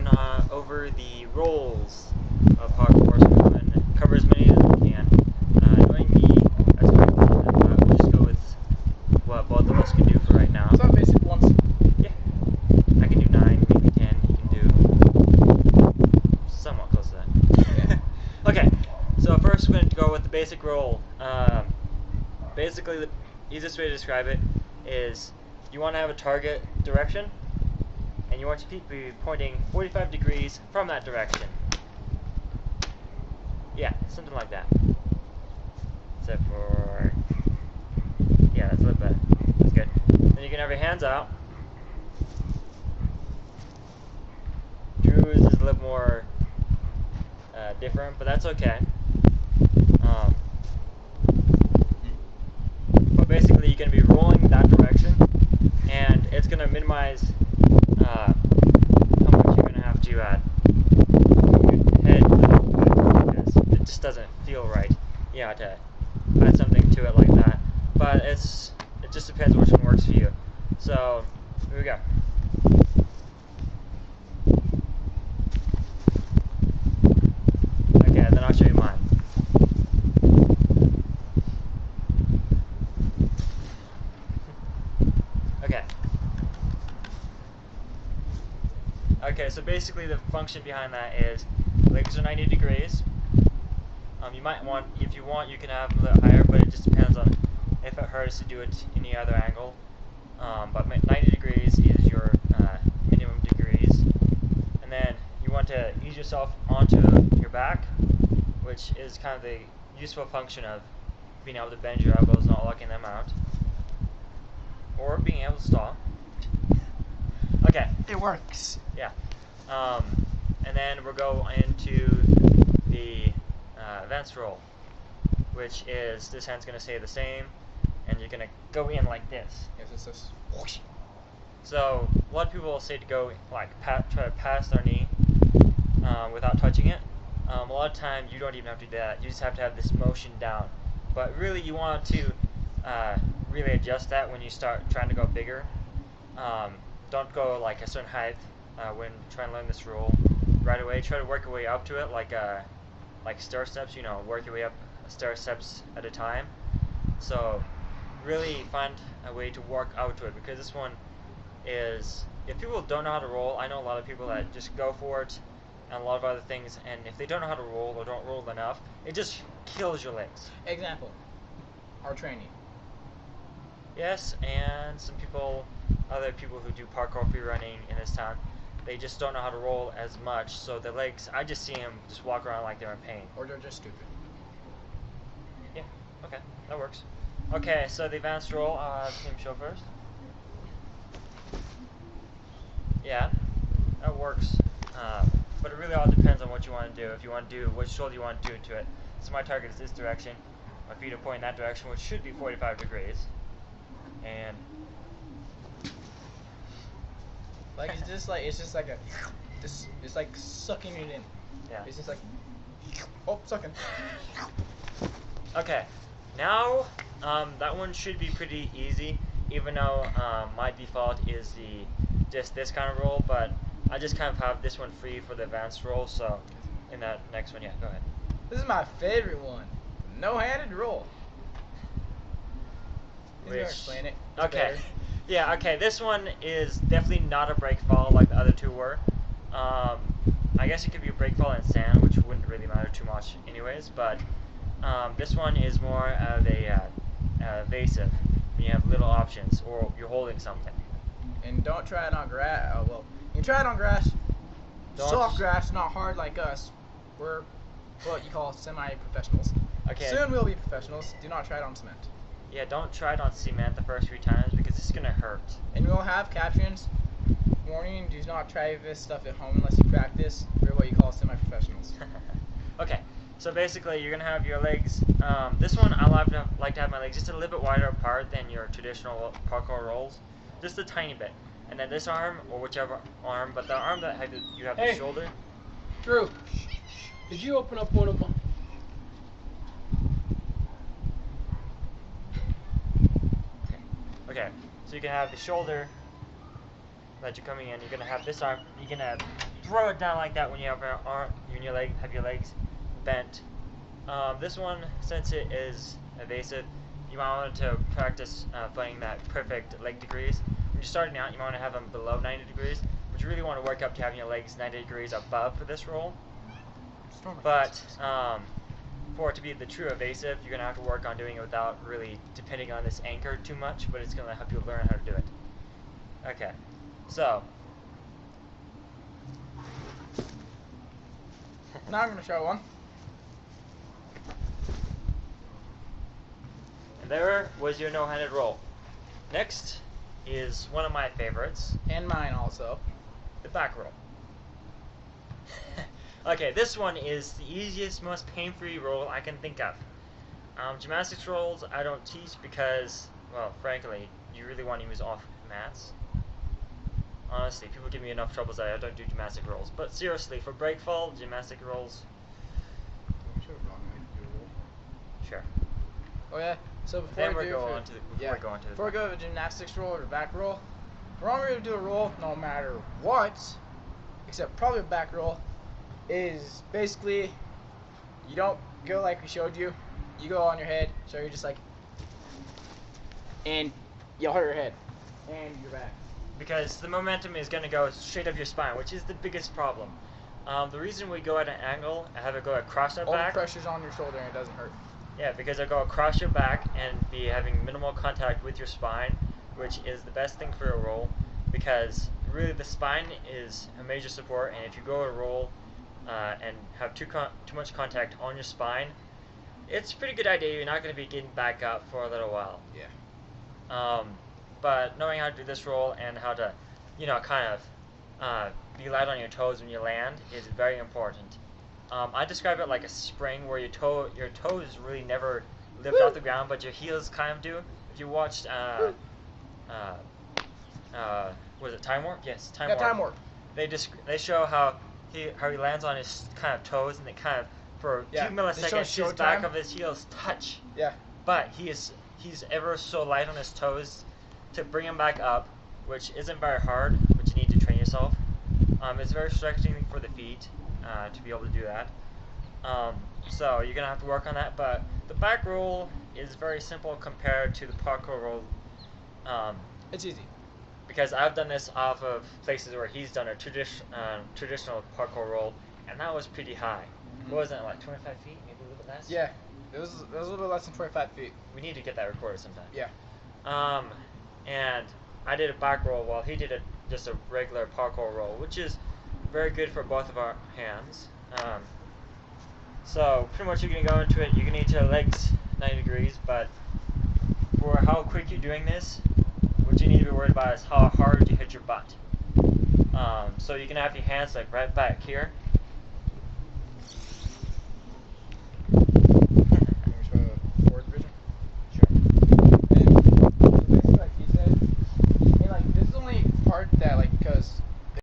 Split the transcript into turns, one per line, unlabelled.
going over the roles of parkour, so we're going to cover as many as we can. Knowing me as we'll just go with what both of us can do for right now.
Some basic ones.
Yeah. I can do 9, maybe 10, you can do somewhat close to that. Okay, so first we're going to go with the basic roll. Basically, the easiest way to describe it is you want to have a target direction, and you want your feet to be pointing 45 degrees from that direction. Yeah, something like that. Except for... yeah, that's a little better. That's good. Then you can have your hands out. Drew's is a little more different, but that's okay. But basically, you're going to be rolling that direction, and it's going to minimize how much you're going to have to head because it just doesn't feel right. You know, to add something to it like that. But it just depends which one works for you. So here we go. Okay, then I'll show you mine. Okay, so basically the function behind that is legs are 90 degrees. You might want, if you want, you can have them a little higher, but it just depends on if it hurts to do it any other angle. But 90 degrees is your minimum degrees. And then you want to ease yourself onto your back, which is kind of the useful function of being able to bend your elbows, not locking them out, or being able to stall. Okay.
It works.
Yeah. And then we'll go into the advanced roll, which is this hand's going to stay the same, and you're going to go in like this.
Yes, it's just whoosh.
So a lot of people will say to go like try to pass their knee without touching it. A lot of times you don't even have to do that. You just have to have this motion down. But really, you want to really adjust that when you start trying to go bigger. Don't go like a certain height when trying to learn this roll right away. Try to work your way up to it like stair steps. You know, work your way up stair steps at a time. So really find a way to work out to it, because this one is, if people don't know how to roll, I know a lot of people that just go for it and a lot of other things, and if they don't know how to roll or don't roll enough, it just kills your legs.
Example, our training.
Yes, and some people, other people who do parkour free running in this town, they just don't know how to roll as much, so their legs, I just see them just walk around like they're in pain.
Or they're just stupid.
Yeah, okay, that works. Okay, so the advanced roll, team show first. Yeah, that works. But it really all depends on what you want to do. If you want to do, which shoulder you want to do to it. So my target is this direction. My feet are pointing that direction, which should be 45 degrees. And
like it's just like a this, it's like sucking it in.
yeah.
It's just like, oh, sucking.
Okay, now that one should be pretty easy, even though my default is just this kind of roll, but I just kind of have this one free for the advanced roll. So in that next one, yeah, go ahead.
This is my favorite one. No-handed roll. He's gonna explain it. It's
Okay.
better.
Yeah, okay, this one is definitely not a break fall like the other two were. I guess it could be a break fall in sand, which wouldn't really matter too much anyways, but this one is more of a evasive. You have little options, or you're holding something.
And don't try it on grass. Well, you can try it on grass.
Don't.
Soft grass, not hard like us. We're what you call semi-professionals.
Okay.
Soon we'll be professionals. Do not try it on cement.
Yeah, don't try it on cement the first 3 times, because it's gonna hurt.
And we'll have captions. Warning: do not try this stuff at home unless you practice. We're what you call semi-professionals.
Okay, so basically you're gonna have your legs. This one I like to have my legs just a little bit wider apart than your traditional parkour rolls, just a tiny bit. And then this arm, or whichever arm, but the arm that you have the shoulder.
Drew, did you open up one of them?
Okay, so you can have the shoulder that you're coming in. You're gonna have this arm. You're gonna throw it down like that when you have your arm, have your legs bent. This one, since it is evasive, you might want to practice finding that perfect leg degrees. When you're starting out, you might want to have them below 90 degrees, but you really want to work up to having your legs 90 degrees above for this roll. But for it to be the true evasive, you're going to have to work on doing it without really depending on this anchor too much, but it's going to help you learn how to do it. Okay, so.
Now I'm going to show one.
And there was your no-handed roll. Next is one of my favorites.
And mine also.
The back roll. Okay, this one is the easiest, most pain-free roll I can think of. Gymnastics rolls I don't teach because, well, frankly, you really want to use off mats. Honestly, people give me enough troubles that I don't do gymnastic rolls. But seriously, for break fall, gymnastic rolls. Sure.
Oh yeah. So
Then we go on to the
gymnastics roll or the back roll, if we're going to do a roll, no matter what, except probably a back roll, is basically you don't go like we showed you. You go on your head, so you're just like, and you'll hurt your head and your back.
Because the momentum is going to go straight up your spine, which is the biggest problem. The reason we go at an angle and have it go across our
All
back.
the pressure's on your shoulder and it doesn't hurt.
Yeah, because it'll go across your back and be having minimal contact with your spine, which is the best thing for a roll, because really the spine is a major support, and if you go a roll and have too much contact on your spine, it's a pretty good idea you're not going to be getting back up for a little while.
Yeah.
But knowing how to do this roll and how to, kind of be light on your toes when you land is very important. I describe it like a spring where your toes really never lift off the ground, but your heels kind of do. If you watched, was it Time Warp? Yes, Time Warp.
Time Warp.
They show how he lands on his kind of toes, and they kind of for a few milliseconds his back of his heels touch.
Yeah.
But he's ever so light on his toes to bring him back up, which isn't very hard, but you need to train yourself. It's very stretching for the feet to be able to do that. So you're gonna have to work on that. But the back roll is very simple compared to the parkour roll.
It's easy.
Because I've done this off of places where he's done a traditional parkour roll, and that was pretty high.
Mm-hmm.
What was that, like 25 feet, maybe a little bit less?
Yeah, it was a little bit less than 25 feet.
We need to get that recorded sometime.
Yeah.
And I did a back roll while he did just a regular parkour roll, which is very good for both of our hands. So pretty much you're going to go into it, you're going to need your legs 90 degrees, but for how quick you're doing this, what you need to be worried about is how hard you hit your butt. So you can have your hands like right back here,